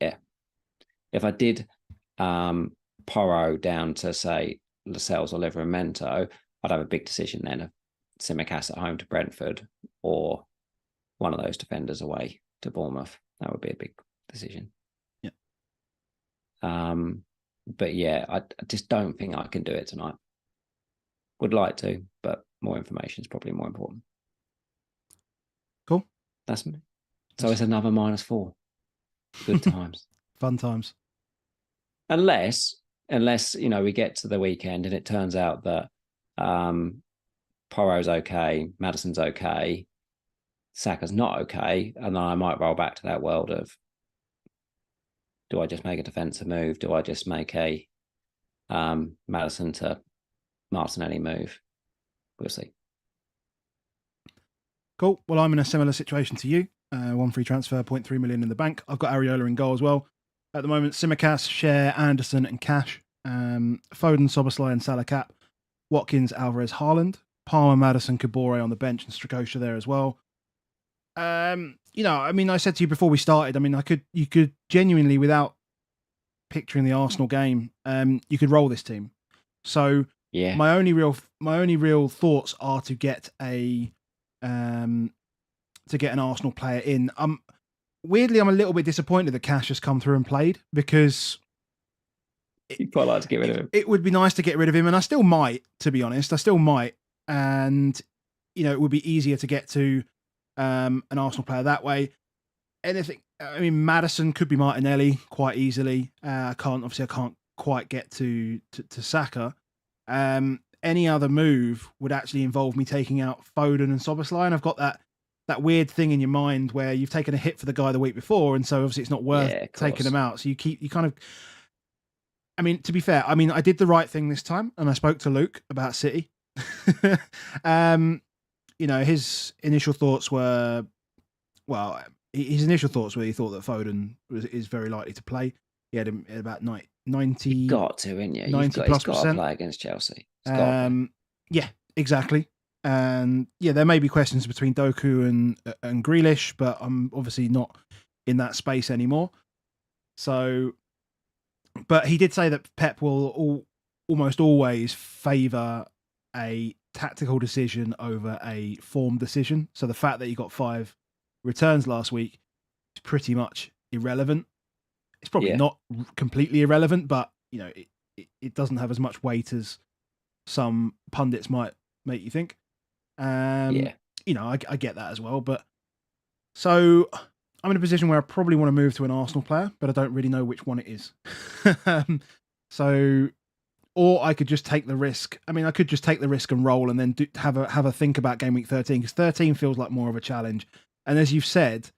Yeah. If I did Porro down to, say, Lascelles or Livramento, I'd have a big decision then of Tsimikas at home to Brentford, or one of those defenders away to Bournemouth. That would be a big decision. Yeah. But yeah, I just don't think I can do it tonight. Would like to, but more information is probably more important. Cool. That's me. So it's another -4. Good times. Fun times. Unless we get to the weekend and it turns out that Porro's okay, Maddison's okay, Saka's not okay, and then I might roll back to that world of, do I just make a defensive move? Do I just make a Maddison to Martinelli move? We'll see. Cool. Well, I'm in a similar situation to you. 1 free transfer, 0.3 million in the bank. I've got Areola in goal as well. At the moment, Tsimikas, Cher, Anderson, and Cash. Foden, Szoboszlai, and Salah cap. Watkins, Alvarez, Haaland. Palmer, Maddison, Kabore on the bench, and Strakosha there as well. I said to you before we started, you could genuinely, without picturing the Arsenal game, you could roll this team. So yeah, my only real thoughts are to get an Arsenal player in. Weirdly, I'm a little bit disappointed that Cash has come through and played, because you'd quite like to get rid of him. It would be nice to get rid of him, and I still might, to be honest. I still might. And, it would be easier to get to an Arsenal player that way. Maddison could be Martinelli quite easily. I can't quite get to Saka. Any other move would actually involve me taking out Foden and Szoboszlai, and I've got that weird thing in your mind where you've taken a hit for the guy the week before, and so obviously it's not worth taking them out. So to be fair, I did the right thing this time, and I spoke to Luke about City. His initial thoughts were, he thought that Foden is very likely to play. He had him at about 90. You've got to, isn't you? 90 He's got plus to play against Chelsea. Yeah, exactly. And there may be questions between Doku and Grealish, but I'm obviously not in that space anymore. So, but he did say that Pep will almost always favour a tactical decision over a form decision. So the fact that he got 5 returns last week is pretty much irrelevant. It's probably not completely irrelevant, but it doesn't have as much weight as some pundits might make you think. I get that as well. But so I'm in a position where I probably want to move to an Arsenal player, but I don't really know which one it is. Or I could just take the risk. I could just take the risk and roll, and then have a think about game week 13, because 13 feels like more of a challenge. And as you've said,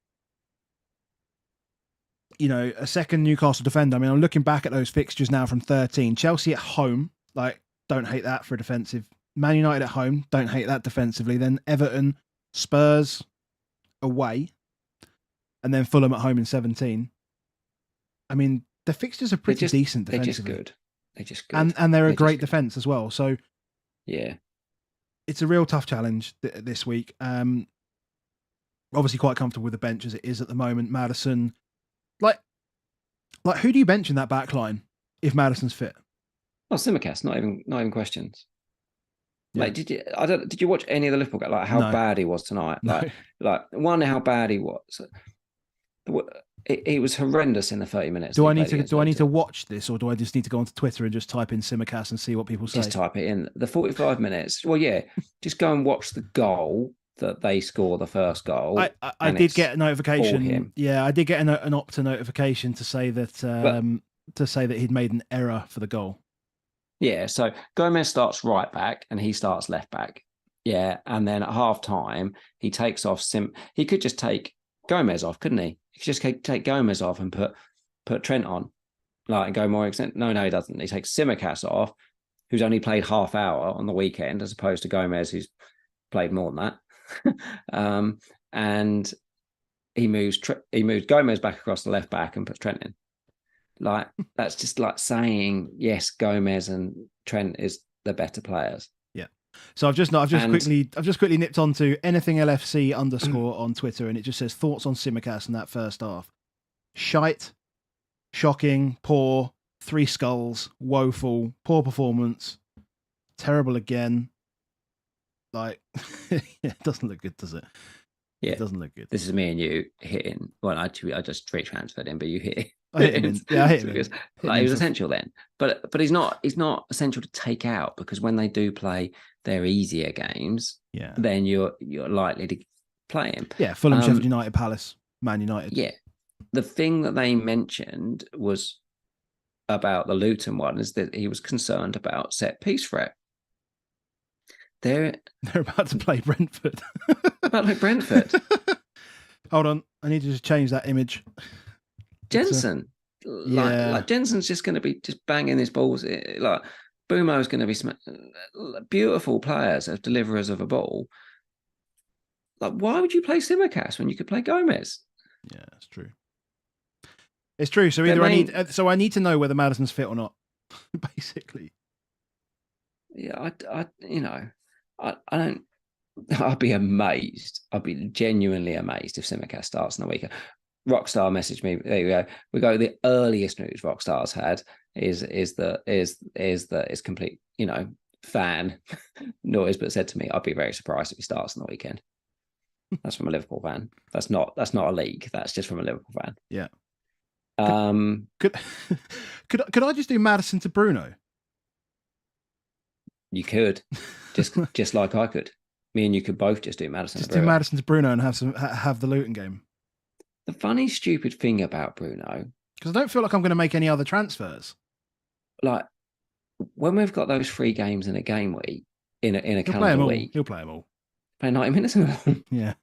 a second Newcastle defender. I'm looking back at those fixtures now from 13. Chelsea at home, don't hate that for a defensive. Man United at home, don't hate that defensively. Then Everton, Spurs away, and then Fulham at home in 17. The fixtures are pretty decent defensively. They're just good. And they're a great defence as well. So yeah, it's a real tough challenge this week. Obviously quite comfortable with the bench as it is at the moment. Maddison, like who do you bench in that back line if Maddison's fit? Oh, Tsimikas, not even questions. Yeah. Did you watch any of the Liverpool game? How bad he was tonight? No. How bad he was. It was horrendous in the 30 minutes. Do I need to watch this, or do I just need to go onto Twitter and just type in Tsimikas and see what people say? Just type it in. The 45 minutes. Well, yeah, just go and watch the goal that they score the first goal, I and did it's get a for notification. him. Yeah, I did get an Opta notification to say that But he'd made an error for the goal. yeah, so Gomez starts right back and he starts left back. Yeah, and then at half time he takes off He could just take Gomez off, couldn't he? He could just take Gomez off and put Trent on, like, and go more extent. No, he doesn't. He takes Simicast off, who's only played half hour on the weekend, as opposed to Gomez, who's played more than that. And he moves Gomez back across the left back and puts Trent in. Like, that's just like saying, yes, Gomez and Trent is the better players. Yeah. So I've just quickly nipped onto anything LFC _ on Twitter, and it just says thoughts on Simicast in that first half. Shite, shocking, poor, 3 skulls, woeful, poor performance, terrible again. Like, it doesn't look good, does it? Yeah, it doesn't look good. This is me and you hitting. Well, actually, I just free transferred him, but you hit. I hit him in. Yeah, I hit him in. Like, he was essential then, but he's not essential to take out, because when they do play their easier games, yeah, then you're likely to play him. Yeah, Fulham, Sheffield United, Palace, Man United. Yeah, the thing that they mentioned was about the Luton one is that he was concerned about set piece threat. They're about to play Brentford. About like Brentford. Hold on, I need to just change that image. Jensen, like Jensen's just going to be just banging his balls. Like, Bumo's going to be beautiful players as deliverers of a ball. Like, why would you play Simicast when you could play Gomez? Yeah, it's true. It's true. So either I need to know whether Maddison's fit or not, basically. Yeah, I don't. I'd be amazed. I'd be genuinely amazed if Simicast starts in the weekend. Rockstar messaged me. There you go. We go. The earliest news Rockstar's had is that it's complete, fan noise, but said to me, I'd be very surprised if he starts on the weekend. That's from a Liverpool fan. That's not a leak. That's just from a Liverpool fan. Yeah. Could I just do Maddison to Bruno? You could, just like I could. Me and you could both just do Maddison. Just do Maddison to Bruno and have the Luton game. The funny, stupid thing about Bruno, because I don't feel like I'm going to make any other transfers. Like, when we've got those 3 games in a game week, in a calendar week, he'll play them all. Play 90 minutes of them. Yeah,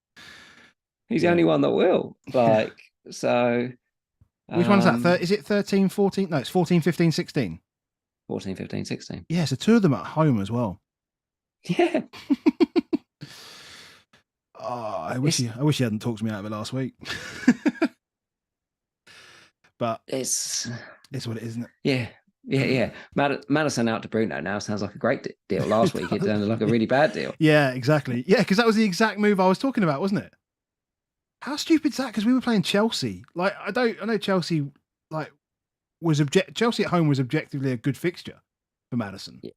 he's the only one that will. Like, so. Which one's that? Is it 13, 14? No, it's 14, 15, 16. 14, 15, 16. Yeah, so 2 of them at home as well. Yeah. I wish he hadn't talked me out of it last week. But it's what it is, isn't it? Yeah. Maddison out to Bruno now sounds like a great deal. Last week it sounded like a really bad deal. Yeah, exactly. Yeah, because that was the exact move I was talking about, wasn't it? How stupid is that? Because we were playing Chelsea. Like, I know Chelsea Chelsea at home was objectively a good fixture for Maddison. Yeah.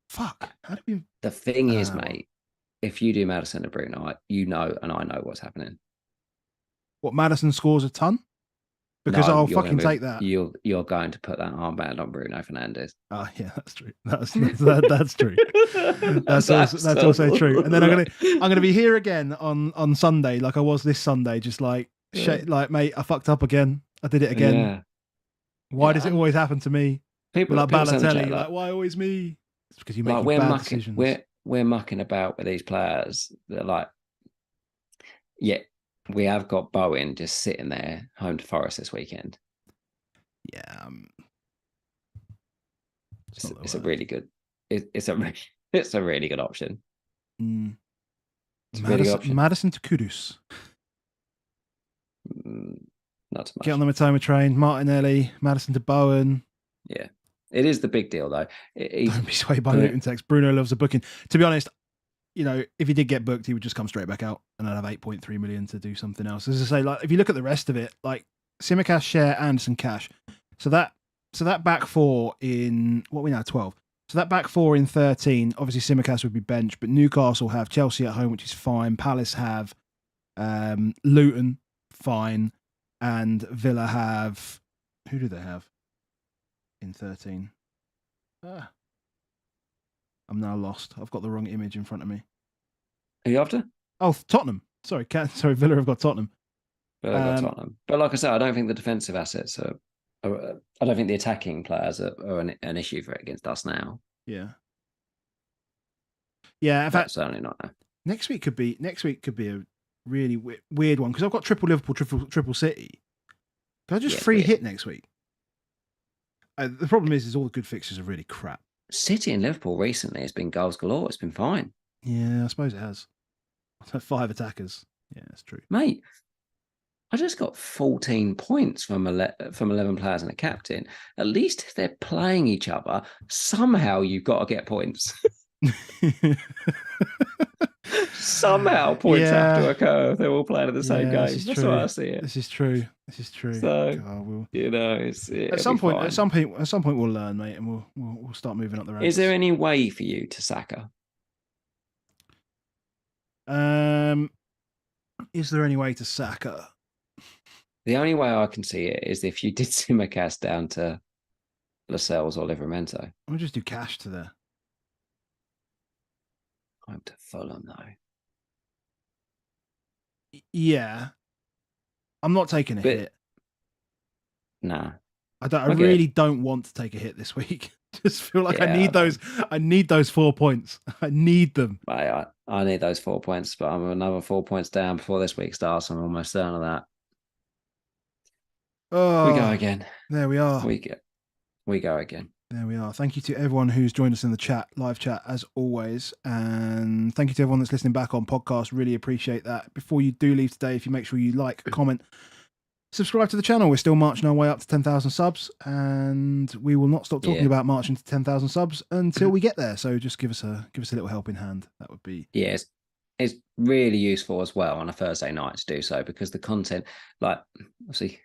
Fuck. How do we? The thing is, mate, if you do Maddison to Bruno, and I know what's happening. What, Maddison scores a ton? Because I'll fucking take that. You're going to put that armband on Bruno Fernandes. Oh, yeah, that's true. That's true. That's also true. And then I'm gonna be here again on Sunday, like I was this Sunday, just like like, mate, I fucked up again. I did it again. Yeah. Why does it always happen to me? People like Balotelli, like, why always me? It's because you make bad decisions. We're mucking about with these players. They're like, yeah. We have got Bowen just sitting there home to Forest this weekend. Yeah, it's a really good. It's a really good option. Maddison to Kudus. Not too much. Get on the Mitoma train. Martinelli, Maddison to Bowen. Yeah, it is the big deal though. Don't be swayed by Luton text. Bruno loves a booking. To be honest, if he did get booked, he would just come straight back out and I'd have 8.3 million to do something else. As I say, like, if you look at the rest of it, like Simicast, Share, Anderson, Cash. So that back 4 in what we now 12. So that back 4 in 13, obviously Simicast would be benched, but Newcastle have Chelsea at home, which is fine. Palace have Luton, fine, and Villa have, who do they have in 13? I'm now lost. I've got the wrong image in front of me. Who are you after? Oh, Tottenham. Sorry, Villa have got Tottenham. Well, I've got Tottenham. But like I said, I don't think the defensive assets I don't think the attacking players are an issue for it against us now. Yeah. Yeah, in fact, certainly not now. Next week could be a really weird one because I've got triple Liverpool, triple City. Can I just free hit next week? The problem is all the good fixtures are really crap. City and Liverpool recently has been goals galore. It's been fine. Yeah, I suppose it has. 5 attackers. Yeah, that's true, mate. I just got 14 points from 11 players and a captain. At least if they're playing each other, somehow you've got to get points. Somehow points have to occur if they're all playing in the same game. That's true. what I see it. This is true. So God, it's at some point we'll learn, mate, and we'll start moving up the ranks. Is there any way for you to sack her? Is there any way to sack her? The only way I can see it is if you did Simicast down to Lascelles or Livramento. I'll just do cash to there. I'm to Fulham though. Yeah, I'm not taking a hit. Nah, I really don't want to take a hit this week. Just feel like I need those. I need those 4 points. I need them. I need those 4 points, but I'm another 4 points down before this week starts. I'm almost certain of that. Oh, we go again. There we are. We go again. There we are. Thank you to everyone who's joined us in the live chat, as always. And thank you to everyone that's listening back on podcast. Really appreciate that. Before you do leave today, if you make sure you like, comment, subscribe to the channel. We're still marching our way up to 10,000 subs, and we will not stop talking about marching to 10,000 subs until we get there. So just give us a little helping hand. That would be it's really useful as well on a Thursday night to do so, because the content, like obviously,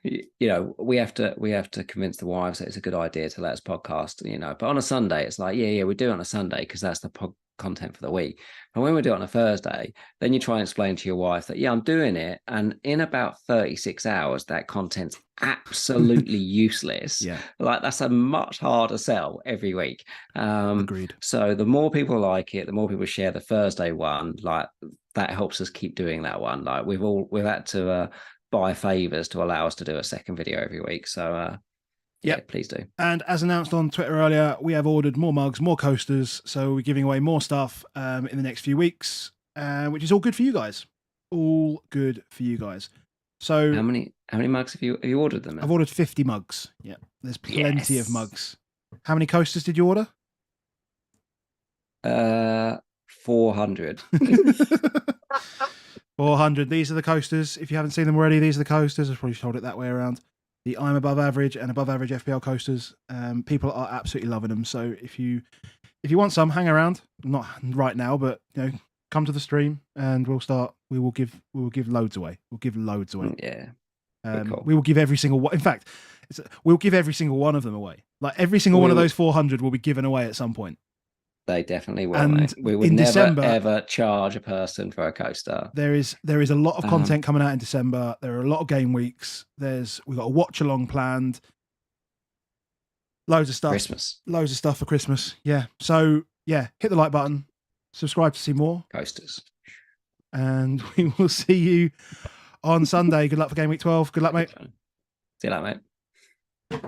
we have to convince the wives that it's a good idea to let us podcast, but on a Sunday it's like we do it on a Sunday because that's the content for the week. And when we do it on a Thursday, then you try and explain to your wife that I'm doing it, and in about 36 hours that content's absolutely useless. Like that's a much harder sell every week. Agreed. So the more people like it, the more people share the Thursday one, like that helps us keep doing that one. Like we've had to buy favors to allow us to do a second video every week. So please do. And as announced on Twitter earlier, we have ordered more mugs, more coasters. So we're giving away more stuff in the next few weeks, which is all good for you guys. All good for you guys. So how many mugs have you ordered them? I've ordered 50 mugs. Yeah, there's plenty of mugs. How many coasters did you order? 400. 400. These are the coasters. If you haven't seen them already, these are the coasters. I probably should hold it that way around. The I'm above average and above average FPL coasters. People are absolutely loving them. So if you want some, hang around. Not right now, but come to the stream and we will give loads away. We'll give loads away. Yeah. Cool. We will give every single one. In fact, we'll give every single one of them away. Like every single one of those 400 will be given away at some point. They definitely will. And mate. We would never ever charge a person for a coaster. There is a lot of content coming out in December. There are a lot of game weeks. We've got a watch along planned. Loads of stuff. Loads of stuff for Christmas. Yeah. So hit the like button. Subscribe to see more coasters. And we will see you on Sunday. Good luck for game week 12. Good luck, mate. See you later, mate.